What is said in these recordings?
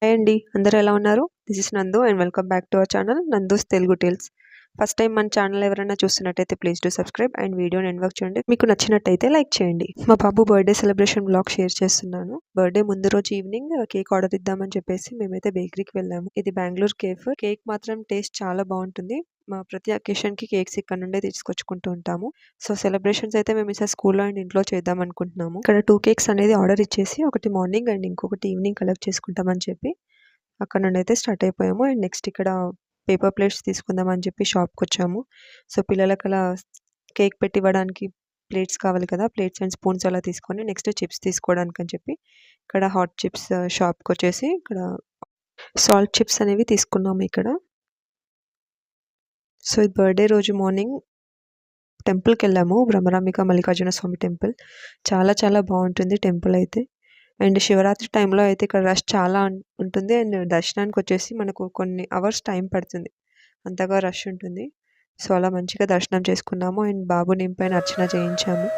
Hi అండి. అందరూ ఎలా ఉన్నారు? This is Nandu and welcome back to our channel Nandu's Telugu Tales. First time మన ఛానల్ ఎవరైనా చూస్తున్నట్టయితే ప్లీజ్ డూ సబ్స్క్రైబ్ అండ్ వీడియోని ఎండ్ వరకు చూడండి. మీకు నచ్చినట్టయితే లైక్ చేయండి. మా బాబు బర్త్డే సెలబ్రేషన్ బ్లాగ్ షేర్ చేస్తున్నాను. బర్త్డే ముందు రోజు ఈవినింగ్ కేక్ ఆర్డర్ ఇద్దామని చెప్పేసి మేమైతే బేకరీకి వెళ్ళాము. ఇది బెంగళూరు కేఫ్. కేక్ మాత్రం టేస్ట్ చాలా బాగుంటుంది. మా ప్రతి అకేషన్ కి కేక్స్ ఇక్కడ నుండే తీసుకొచ్చుకుంటూ ఉంటాము. సో సెలబ్రేషన్స్ అయితే మేము ఈసారి స్కూల్లో అండ్ ఇంట్లో చేద్దాం అనుకుంటున్నాము. ఇక్కడ 2 కేక్స్ అనేది ఆర్డర్ ఇచ్చేసి ఒకటి మార్నింగ్ అండ్ ఇంకొకటి ఈవినింగ్ కలెక్ట్ చేసుకుంటామని చెప్పి అక్కడ నుండి అయితే స్టార్ట్ అయిపోయాము. అండ్ నెక్స్ట్ ఇక్కడ పేపర్ ప్లేట్స్ తీసుకుందాం అని చెప్పి షాప్కి వచ్చాము. సో పిల్లలకి అలా కేక్ పెట్టి ఇవ్వడానికి ప్లేట్స్ కావాలి కదా, ప్లేట్స్ అండ్ స్పూన్స్ అలా తీసుకొని నెక్స్ట్ చిప్స్ తీసుకోవడానికి అని చెప్పి ఇక్కడ హాట్ చిప్స్ షాప్కి వచ్చేసి ఇక్కడ సాల్ట్ చిప్స్ అనేవి తీసుకున్నాము ఇక్కడ. సో ఇది బర్త్డే రోజు మార్నింగ్ టెంపుల్కి వెళ్ళాము, బ్రహ్మరాంబిక మల్లికార్జున స్వామి టెంపుల్. చాలా చాలా బాగుంటుంది టెంపుల్ అయితే. అండ్ శివరాత్రి టైంలో అయితే ఇక్కడ రష్ చాలా ఉంటుంది. అండ్ దర్శనానికి వచ్చేసి మనకు కొన్ని అవర్స్ టైం పడుతుంది, అంతగా రష్ ఉంటుంది. సో అలా మంచిగా దర్శనం చేసుకున్నాము అండ్ బాబుని పైన అర్చన చేయించాము.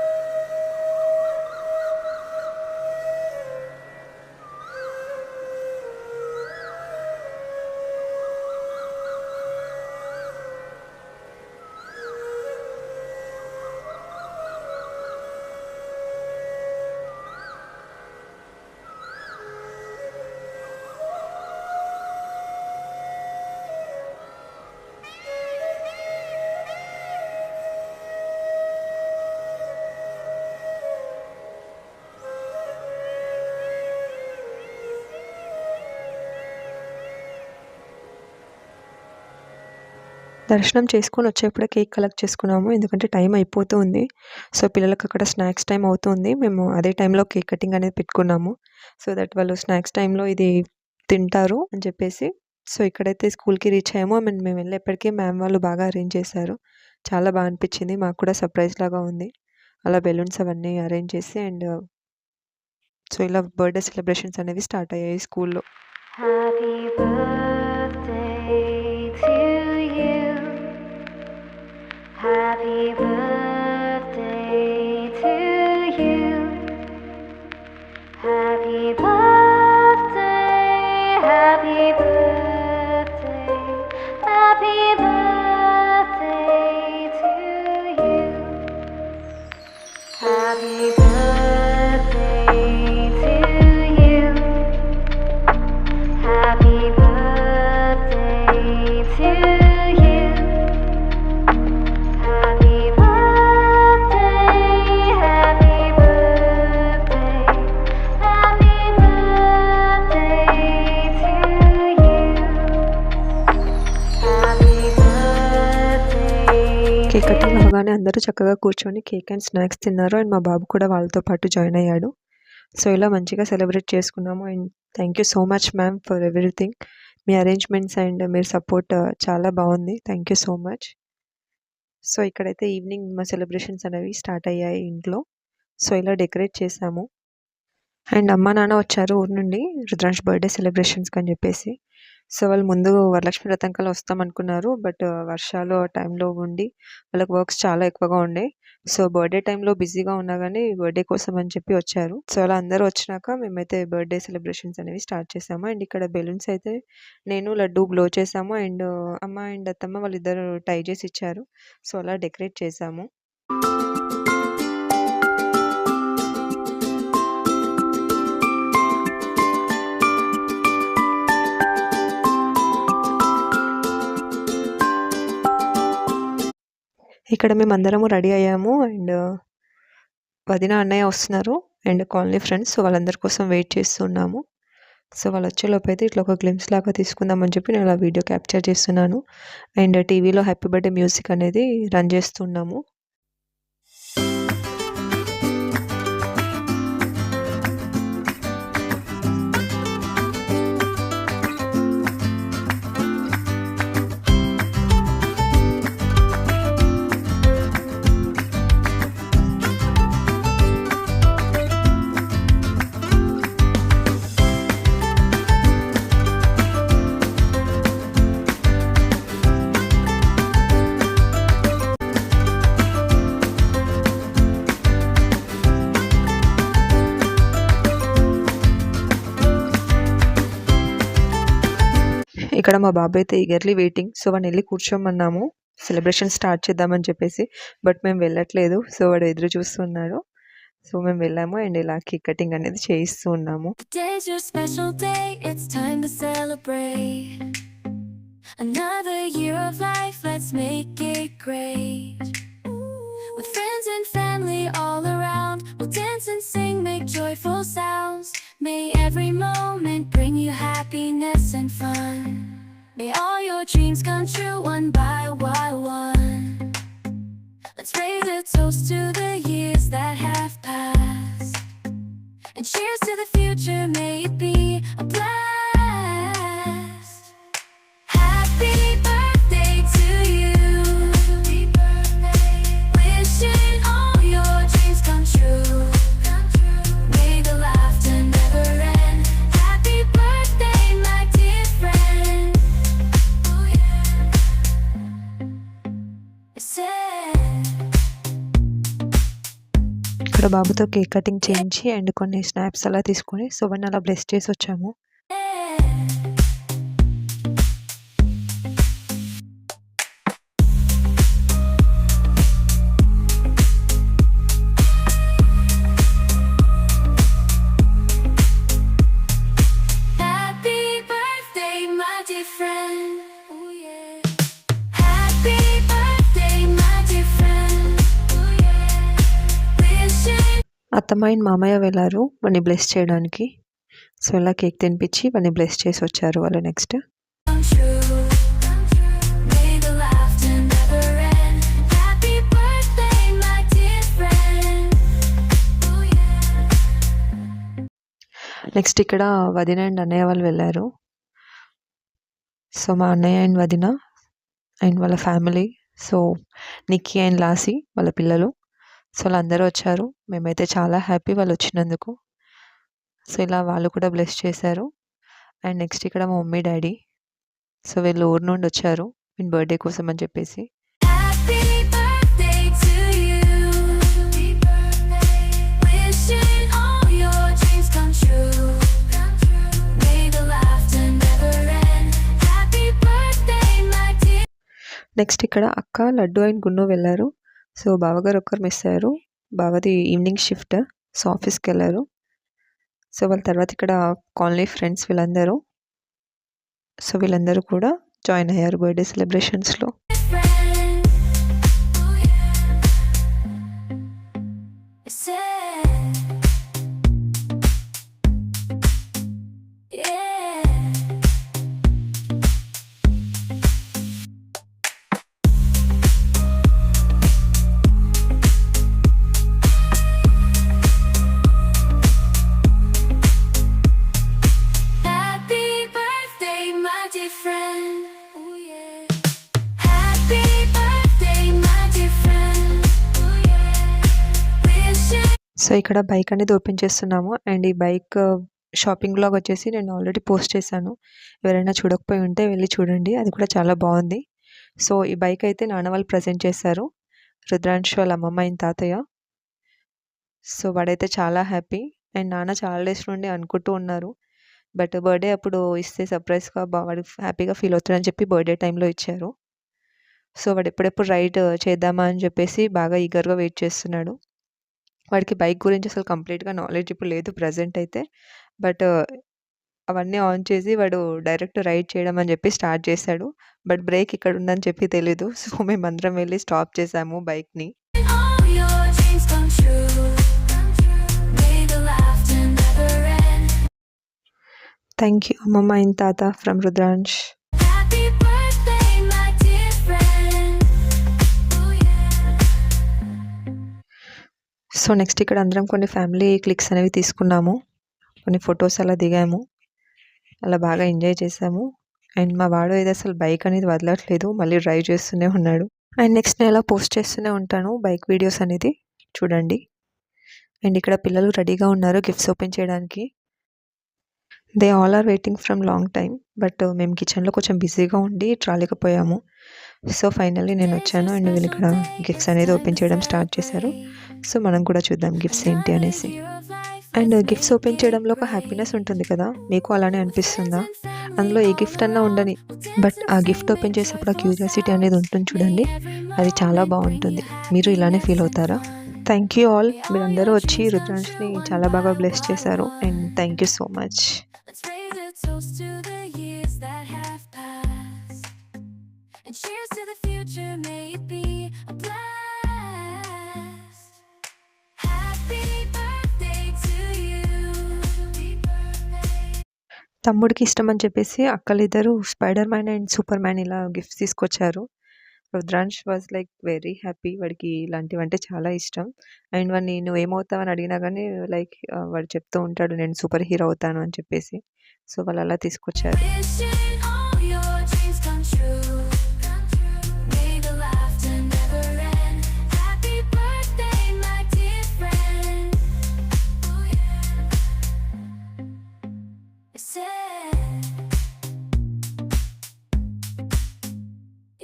దర్శనం చేసుకొని వచ్చేప్పుడే కేక్ కలెక్ట్ చేసుకున్నాము, ఎందుకంటే టైం అయిపోతూ ఉంది. సో పిల్లలకి అక్కడ స్నాక్స్ టైం అవుతుంది. మేము అదే టైంలో కేక్ కటింగ్ అనేది పెట్టుకున్నాము, సో దట్ వాళ్ళు స్నాక్స్ టైంలో ఇది తింటారు అని చెప్పేసి. సో ఇక్కడైతే స్కూల్కి రీచ్ అయ్యాము. మేము వెళ్ళేప్పటికీ మ్యామ్ వాళ్ళు బాగా అరేంజ్ చేశారు. చాలా బాగా అనిపించింది, మాకు కూడా సర్ప్రైజ్ లాగా ఉంది అలా బెలూన్స్ అవన్నీ అరేంజ్ చేసి. అండ్ సో ఇలా బర్త్డే సెలబ్రేషన్స్ అనేవి స్టార్ట్ అయ్యాయి స్కూల్లో. Happy birthday to you. Happy birthday to you. Happy birthday, happy birthday, happy birthday to you. Happy birthday to you. Happy birthday to you. Happy birthday, happy birthday, happy birthday to you. Happy birthday. Cake cutting అవగానే అందరూ చక్కగా కూర్చొని cake and snacks తిన్నారు. And మా బాబు కూడా వాళ్ళతో పాటు join అయ్యాడు. సో ఇలా మంచిగా సెలబ్రేట్ చేసుకున్నాము. And thank you so much ma'am for everything. Me arrangements and మీరు సపోర్ట్ చాలా బాగుంది. Thank you so much. So ఇక్కడైతే ఈవినింగ్ మా సెలబ్రేషన్స్ అనేవి స్టార్ట్ అయ్యాయి ఇంట్లో. సో ఇలా డెకరేట్ చేసాము. అండ్ అమ్మ నాన్న వచ్చారు ఊరు నుండి రుద్రాంశ్ బర్త్డే సెలబ్రేషన్స్కి అని చెప్పేసి. సో వాళ్ళు ముందు వరలక్ష్మి వ్రతం కల్లా వస్తాం అనుకున్నారు, బట్ వర్షాలు ఆ టైంలో ఉండి వాళ్ళకి వర్క్స్ చాలా ఎక్కువగా ఉండే. సో బర్త్డే టైంలో బిజీగా ఉన్నా కానీ బర్త్డే కోసం అని చెప్పి వచ్చారు. సో అలా అందరూ వచ్చినాక మేమైతే బర్త్డే సెలబ్రేషన్స్ అనేవి స్టార్ట్ చేసాము. అండ్ ఇక్కడ బెలూన్స్ అయితే నేను లడ్డు బ్లో చేసాము. అండ్ అమ్మ అండ్ అత్తమ్మ వాళ్ళిద్దరు టై చేసి ఇచ్చారు. సో అలా డెకరేట్ చేసాము. ఇక్కడ మేమందరము రెడీ అయ్యాము. అండ్ వదిన అన్నయ్య వస్తున్నారు అండ్ కాలనీ ఫ్రెండ్స్. సో వాళ్ళందరి కోసం వెయిట్ చేస్తున్నాము. సో వాళ్ళు వచ్చేలోపు అయితే ఇట్లా ఒక గ్లిమ్స్ లాగా తీసుకుందామని చెప్పి నేను అలా వీడియో క్యాప్చర్ చేస్తున్నాను. అండ్ టీవీలో హ్యాపీ బర్త్డే మ్యూజిక్ అనేది రన్ చేస్తున్నాము. ఇక్కడ మా బాబు అయితే ఈగర్లీ వెయిటింగ్. సో వాడిని వెళ్ళి కూర్చోమన్నాము సెలబ్రేషన్ స్టార్ట్ చేద్దామని చెప్పేసి. బట్ మేము వెళ్ళట్లేదు. సో వాడు ఎదురు చూస్తున్నాడు. సో మేము వెళ్ళాము అండ్ ఇలా కేక్ కటింగ్ అనేది చేయిస్తూ ఉన్నాము. Today's your special day, it's time to celebrate. Another year of life, let's make it great. With friends and family all around, we'll dance and sing, make joyful sounds. May every moment bring you happiness and fun. May all your dreams come true one by one. Let's raise a toast to the years that have passed. And cheers to the future, may it be a blast. Happy birthday to you. Happy birthday. Wishing all your dreams come true. May the laughter never end. Happy birthday, my dear friend. Oh yeah. It said. ఇక్కడ బాబుతో cake cutting చేయించి and కొన్ని snaps అలా తీసుకొని so వాడిని అలా bless చేసి వచ్చాము. Happy birthday, my dear friend. Oh yeah. Happy birthday, my dear friend. Oh yeah. Wishing అత్తమ్మ అండ్ మామయ్య వెళ్ళారు వాడిని బ్లెస్ చేయడానికి. సో ఇలా కేక్ తినిపించి వాడిని బ్లెస్ చేసి వచ్చారు వాళ్ళు next. come true. May the laughter never end. Happy birthday, my dear friend. Oh yeah. Next ఇక్కడ వదిన అండ్ అన్నయ్య వాళ్ళు వెళ్ళారు. సో మా అన్నయ్య అండ్ వదిన అండ్ వాళ్ళ family, so Nikki and lossy వాళ్ళ పిల్లలు, సో వాళ్ళందరూ వచ్చారు. మేమైతే చాలా హ్యాపీ వాళ్ళు వచ్చినందుకు. సో ఇలా వాళ్ళు కూడా బ్లెస్ చేశారు. అండ్ నెక్స్ట్ ఇక్కడ మా మమ్మీ డాడీ, సో వీళ్ళు ఊరు నుండి వచ్చారు మీ బర్త్డే కోసం అని చెప్పేసి. Happy birthday to you. Happy birthday. Wishing all your dreams come true. May the laughter never end. Happy birthday, my dear. Next ఇక్కడ అక్క, లడ్డు అండ్ గున్ను వెళ్ళారు. సో బావగారు ఒక్కరు మిస్ అయ్యారు. బావది ఈవినింగ్ షిఫ్ట్, సో ఆఫీస్కి వెళ్ళారు. సో వాళ్ళ తర్వాత ఇక్కడ కాలనీ ఫ్రెండ్స్ వీళ్ళందరూ, సో వీళ్ళందరూ కూడా జాయిన్ అయ్యారు birthday సెలబ్రేషన్స్లో. Friend. Oh yeah. It said. Yeah. Happy birthday, my dear friend. Oh yeah. Happy birthday, my dear friend. Oh yeah. Wishing so ఇక్కడ బైక్ అనేది ఓపెన్ చేస్తున్నాము. అండ్ ఈ బైక్ షాపింగ్ బ్లాగ్ వచ్చేసి నేను already post చేశాను. ఎవరైనా చూడకపోయి ఉంటే వెళ్ళి చూడండి, అది కూడా చాలా బాగుంది. సో ఈ బైక్ అయితే నాన్న వాళ్ళు ప్రజెంట్ చేశారు, రుద్రాంశ్ వాళ్ళ అమ్మమ్మ అయిన తాతయ్య. సో వాడైతే చాలా హ్యాపీ. అండ్ నాన్న చాలా డేస్ నుండి అనుకుంటూ ఉన్నారు, బట్ బర్త్డే అప్పుడు ఇస్తే సర్ప్రైజ్గా వాడు హ్యాపీగా ఫీల్ అవుతాడని చెప్పి బర్త్డే టైంలో ఇచ్చారు. సో వాడు ఎప్పుడెప్పుడు రైడ్ చేద్దామా అని చెప్పేసి బాగా ఈగర్గా వెయిట్ చేస్తున్నాడు. వాడికి బైక్ గురించి అసలు కంప్లీట్గా నాలెడ్జ్ ఇప్పుడు లేదు ప్రజెంట్ అయితే. బట్ అవన్నీ ఆన్ చేసి వాడు డైరెక్ట్ రైడ్ చేయడం అని చెప్పి స్టార్ట్ చేశాడు. బట్ బ్రేక్ ఇక్కడ ఉందని చెప్పి తెలీదు. సో మేమందరం వెళ్ళి స్టాప్ చేసాము బైక్ని. all your dreams come true. May the laughter never end. Thank you అమ్మమ్మ అండ్ తాత from Rudransh. Happy birthday, my dear friend. Oh yeah. So next ఇక్కడ అందరం కొన్ని ఫ్యామిలీ క్లిక్స్ అనేవి తీసుకున్నాము, కొన్ని ఫొటోస్ అలా దిగాము, అలా బాగా ఎంజాయ్ చేసాము. అండ్ మా వాడు అయితే అసలు బైక్ అనేది వదలట్లేదు, మళ్ళీ డ్రైవ్ చేస్తూనే ఉన్నాడు. అండ్ నెక్స్ట్ నేను అలా పోస్ట్ చేస్తూనే ఉంటాను బైక్ వీడియోస్ అనేది చూడండి. అండ్ ఇక్కడ పిల్లలు రెడీగా ఉన్నారు గిఫ్ట్స్ ఓపెన్ చేయడానికి. They all are waiting from long time. But మేము కిచెన్లో కొంచెం బిజీగా ఉండి రాలేకపోయాము. సో ఫైనల్లీ నేను వచ్చాను అండ్ వీళ్ళు ఇక్కడ గిఫ్ట్స్ అనేది ఓపెన్ చేయడం స్టార్ట్ చేశారు. సో మనం కూడా చూద్దాం గిఫ్ట్స్ ఏంటి అనేసి. Year of life, and gifts open చేయడంలో ఒక హ్యాపీనెస్ ఉంటుంది కదా, మీకు అలానే అనిపిస్తుందా? అందులో ఏ గిఫ్ట్ అన్నా ఉండని, బట్ ఆ గిఫ్ట్ ఓపెన్ చేసేప్పుడు ఆ క్యూరియాసిటీ అనేది ఉంటుంది చూడండి, అది చాలా బాగుంటుంది. మీరు ఇలానే ఫీల్ అవుతారా? థ్యాంక్ యూ ఆల్, మీరందరూ వచ్చి రుద్రాంష్ని చాలా బాగా బ్లెస్ చేశారు and thank you so much. Let's raise a toast to the years that have passed. And cheers to the future, may it be a blast. Happy birthday to you. Happy birthday. తమ్ముడికి ఇష్టం అని చెప్పేసి అక్కలిద్దరూ Spider Man and Superman ఇలా gifts తీసుకొచ్చారు. Rudransh was like very happy, వాడికి ఇలాంటివంటే చాలా ఇష్టం. అండ్ వాడిని నువ్వేమవుతావని అడిగినా కానీ లైక్ వాడు చెప్తూ ఉంటాడు నేను సూపర్ హీరో అవుతాను అని చెప్పేసి. సో వాళ్ళు అలా తీసుకొచ్చారు. Wishing all your dreams come true. May the laughter never end. Happy birthday, my dear friend. Oh yeah. I said,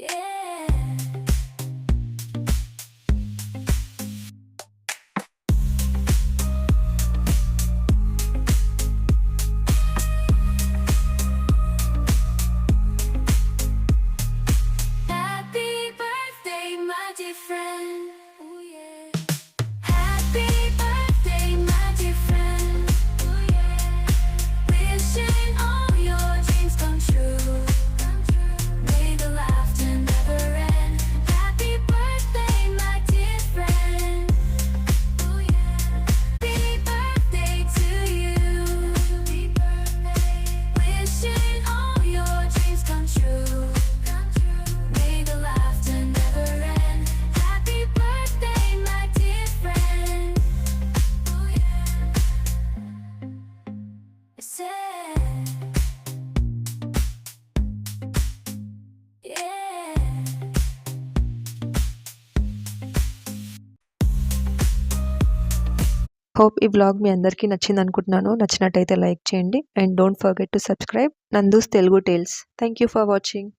yeah. Happy birthday, my dear friend. Oh yeah. Happy birthday, my dear friend. Oh yeah. Wishing all your dreams come true. May the laughter never end. Happy birthday, my dear friend. Oh yeah. Happy birthday to you. Happy birthday. Wishing all your dreams come true. May the laughter never end. Happy birthday, my dear friend. Oh yeah. I said, yeah. Hope ఈ vlog మీ అందరికీ నచ్చింది అనుకుంటున్నాను. నచ్చినట్టయితే like చేయండి and don't forget to subscribe Nandu's Telugu Tales. Thank you for watching.